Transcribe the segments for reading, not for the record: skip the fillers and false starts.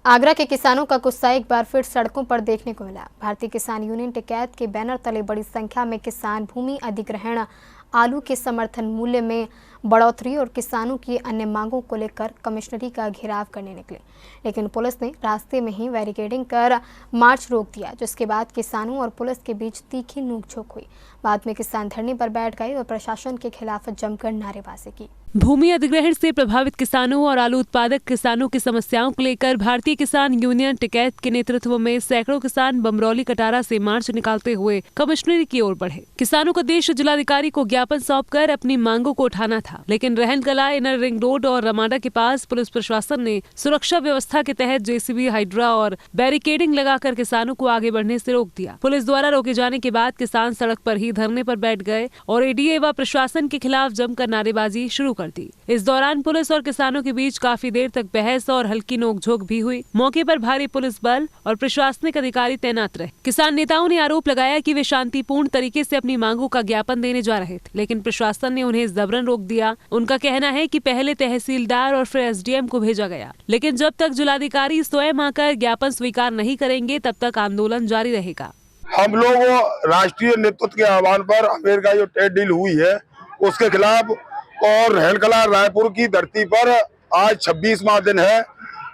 आगरा के किसानों का गुस्सा एक बार फिर सड़कों पर देखने को मिला। भारतीय किसान यूनियन टिकैत के बैनर तले बड़ी संख्या में किसान भूमि अधिग्रहण, आलू के समर्थन मूल्य में बढ़ोतरी और किसानों की अन्य मांगों को लेकर कमिश्नरी का घेराव करने निकले, लेकिन पुलिस ने रास्ते में ही बैरिकेडिंग कर मार्च रोक दिया, जिसके बाद किसानों और पुलिस के बीच तीखी नोकझोंक हुई। बाद में किसान धरने पर बैठ गए और प्रशासन के खिलाफ जमकर नारेबाजी की। भूमि अधिग्रहण से प्रभावित किसानों और आलू उत्पादक किसानों की समस्याओं को लेकर भारतीय किसान यूनियन टिकैत के नेतृत्व में सैकड़ों किसान बमरौली कटारा से मार्च निकालते हुए कमिश्नरी की ओर बढ़े। किसानों का उद्देश्य जिलाधिकारी को ज्ञापन सौंपकर अपनी मांगों को उठाना था, लेकिन रहनकला, इनर रिंग रोड और रमाडा के पास पुलिस प्रशासन ने सुरक्षा व्यवस्था के तहत जेसीबी, हाइड्रा और बैरिकेडिंग लगाकर किसानों को आगे बढ़ने से रोक दिया। पुलिस द्वारा रोके जाने के बाद किसान सड़क पर ही धरने पर बैठ गए और एडीए व प्रशासन के खिलाफ जमकर नारेबाजी शुरू कर दी। इस दौरान पुलिस और किसानों के बीच काफी देर तक बहस और हल्की नोकझोंक भी हुई। मौके पर भारी पुलिस बल और प्रशासनिक अधिकारी तैनात रहे। किसान नेताओं ने आरोप लगाया कि वे शांतिपूर्ण तरीके से अपनी मांगों का ज्ञापन देने जा रहे थे, लेकिन प्रशासन ने उन्हें जबरन रोक दिया। उनका कहना है कि पहले तहसीलदार और फिर एसडीएम को भेजा गया, लेकिन जब तक जिलाधिकारी स्वयं आकर ज्ञापन स्वीकार नहीं करेंगे तब तक आंदोलन जारी रहेगा। हम लोग राष्ट्रीय नेतृत्व के आह्वान पर अमेरिका जो ट्रेड डील हुई है उसके खिलाफ और रहनकला रायपुर की धरती पर आज 26वां दिन है।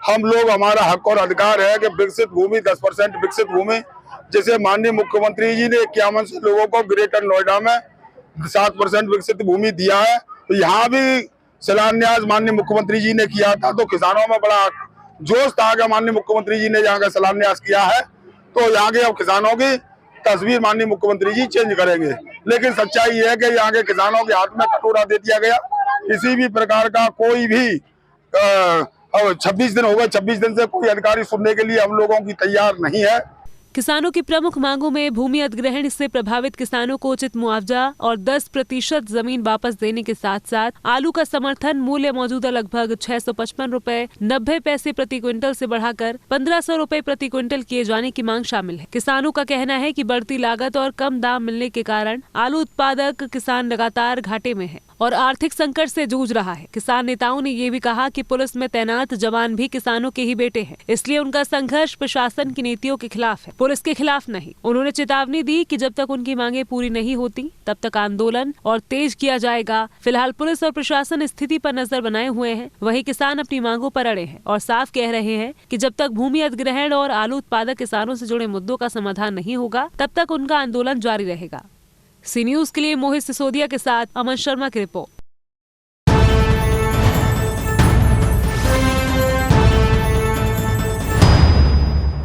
हम लोग, हमारा हक और अधिकार है कि विकसित भूमि 10% विकसित भूमि, जैसे माननीय मुख्यमंत्री जी ने 51 लोगों को ग्रेटर नोएडा में 7% विकसित भूमि दिया है, तो यहाँ भी शिलान्यास माननीय मुख्यमंत्री जी ने किया था। तो किसानों में बड़ा जोश था कि माननीय मुख्यमंत्री जी ने यहाँ का शिलान्यास किया है, तो यहाँ के अब किसानों की तस्वीर माननीय मुख्यमंत्री जी चेंज करेंगे। लेकिन सच्चाई है कि यहाँ के किसानों के हाथ में कटोरा दे दिया गया। किसी भी प्रकार का कोई भी 26 दिन हो गए, 26 दिन से कोई अधिकारी सुनने के लिए हम लोगों की तैयार नहीं है। किसानों की प्रमुख मांगों में भूमि अधिग्रहण से प्रभावित किसानों को उचित मुआवजा और 10% जमीन वापस देने के साथ साथ आलू का समर्थन मूल्य मौजूदा लगभग 655 रुपए 90 पैसे प्रति क्विंटल से बढ़ाकर 1500 रुपए प्रति क्विंटल किए जाने की मांग शामिल है। किसानों का कहना है कि बढ़ती लागत और कम दाम मिलने के कारण आलू उत्पादक किसान लगातार घाटे में है और आर्थिक संकट से जूझ रहा है। किसान नेताओं ने ये भी कहा कि पुलिस में तैनात जवान भी किसानों के ही बेटे हैं, इसलिए उनका संघर्ष प्रशासन की नीतियों के खिलाफ है, पुलिस के खिलाफ नहीं। उन्होंने चेतावनी दी कि जब तक उनकी मांगे पूरी नहीं होती तब तक आंदोलन और तेज किया जाएगा। फिलहाल पुलिस और प्रशासन स्थिति पर नजर बनाए हुए हैं, वहीं किसान अपनी मांगों पर अड़े हैं और साफ कह रहे हैं कि जब तक भूमि अधिग्रहण और आलू उत्पादक किसानों से जुड़े मुद्दों का समाधान नहीं होगा तब तक उनका आंदोलन जारी रहेगा। सी न्यूज़ के लिए मोहित सिसोदिया के साथ अमन शर्मा की रिपोर्ट।